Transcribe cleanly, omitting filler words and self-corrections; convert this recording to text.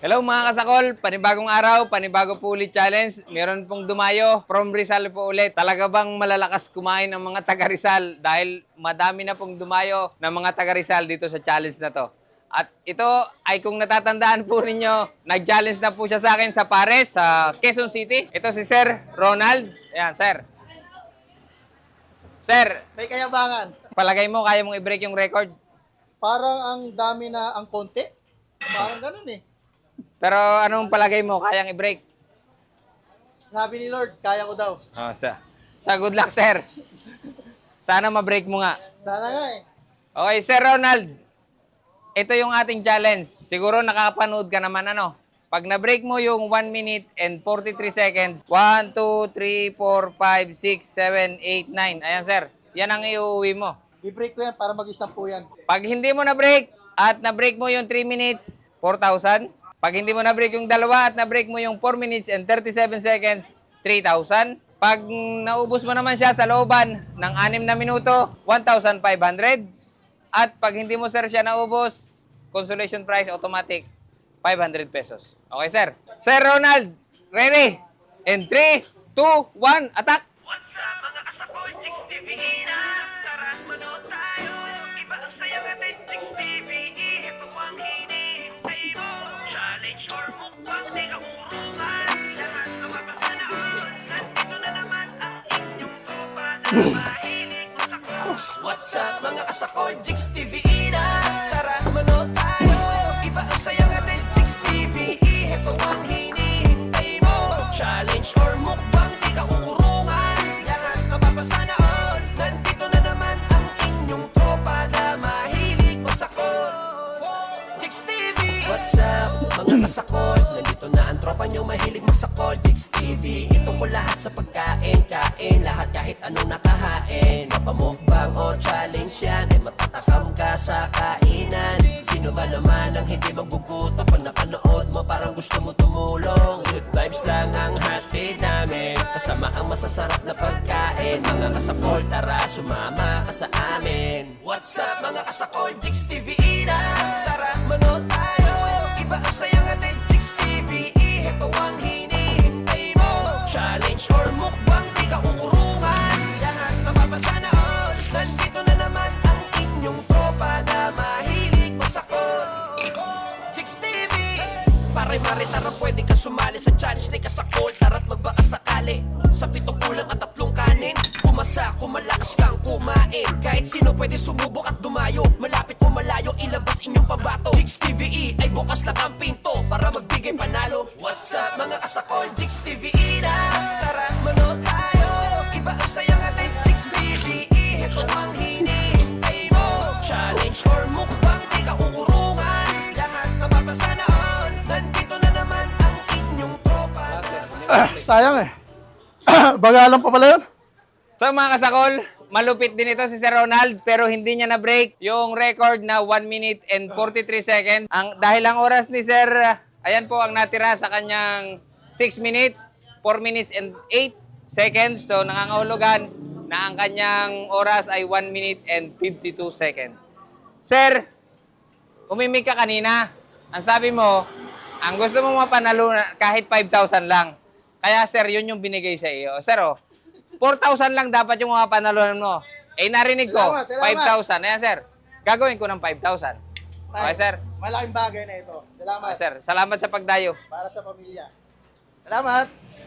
Hello mga kasakol, panibagong araw, panibago po ulit challenge. Meron pong dumayo from Rizal po ulit. Talaga bang malalakas kumain ang mga taga Rizal dahil madami na pong dumayo ng mga taga Rizal dito sa challenge na to. At ito ay kung natatandaan po ninyo, nag-challenge na po siya sa akin sa Pares, sa Quezon City. Ito si Sir Ronald. Ayan, Sir. Sir, May kayabangan. palagay mo kaya mong i-break yung record? Parang ang dami na ang konti. Parang ganun eh. Pero anong palagay mo kayang i-break? Sabi ni Lord, kaya ko daw. Oh, sa good luck, sir. Sana ma-break mo nga. Sana nga eh. Okay, Sir Ronald. Ito yung ating challenge. Siguro nakapanood ka naman ano. Pag na-break mo yung 1 minute and 43 seconds, 1, 2, 3, 4, 5, 6, 7, 8, 9. Ayan, sir. Yan ang iuwi mo. I-break ko yan para mag-isampu yan. Pag hindi mo na-break at na-break mo yung 3 minutes, 4,000. Pag hindi mo na-break yung dalawa at na-break mo yung 4 minutes and 37 seconds, 3,000. Pag naubos mo naman siya sa looban ng 6 na minuto, 1,500. At pag hindi mo sir siya naubos, consolation prize automatic, 500 pesos. Okay sir? Sir Ronald, ready? In 3, 2, 1, attack! What's up mga kasakol, Jigs TV na. Tara manood tayo. Iba ang saya nga din, Jigs TV. Ito ang hinihintay mo. Challenge or mukbang, di ka uurungan. Lahat mapapasanaon. Nandito na naman ang inyong tropa na mahilig masakol. Jigs TV. What's up mga kasakol, nandito na ang tropa nyo mahilig masakol. Jigs TV, ito ko lahat sa pagkain. Kain lahat kahit anong nakahain. Mapamukbang o challenge yan, ay matatakam ka sa kainan. Sino ba naman ang hindi magugutom? Pag napanood mo parang gusto mo tumulong. Good vibes lang ang hatid namin, kasama ang masasarap na pagkain. Mga kasakol, tara sumama ka sa amin. What's up mga kasakol, Jigs TV na. Tara manood tayo. Iba ang saya nga din, Jigs TV. Ito ang hinihintay mo. Challenge or mukbang, di ka uurungan. Lahat mapapasanaon. Nandito na naman ang inyong tropa na mahilig masakol. Jigs TV. Pare-mare, tara pwede ka sumali sa challenge ni kasakol. Tara't magbaka sakali sa 7 kulang at 3 kanin. Kumasa, kumalakas kang kumain. Kahit sino pwede sumubok at dumayo. Malapit o malayo, ilabas inyong pambato. Jigs TV ay bukas lang ang pinto para magbigay panalo. What's up mga kasakol, Jigs TV na. Tara manood tayo. Iba ang saya nga din, Jigs TV. Ito ang hinihintay mo. Challenge or mukbang, di ka uurungan. Lahat mapapasanaon. Nandito na naman ang inyong tropa. Sayang eh. Bagalan pa pala yun. So mga kasakol, malupit din ito si Sir Ronald pero hindi niya na-break yung record na 1 minute and 43 seconds. Dahil ang oras ni Sir, ayan po ang natira sa kanyang 6 minutes, 4 minutes and 8 seconds. So nangangahulugan na ang kanyang oras ay 1 minute and 52 seconds. Sir, umimik ka kanina. Ang sabi mo, ang gusto mo mapanalo kahit 5,000 lang. Kaya sir, yun yung binigay sa iyo. Sir, 4,000 lang dapat yung mga panalunan mo. Eh, narinig ko, Salamat. 5,000. Ayan, sir. Gagawin ko ng 5,000. Okay, sir. Malaking bagay na ito. Salamat. Okay, sir. Salamat sa pagdayo. Para sa pamilya. Salamat.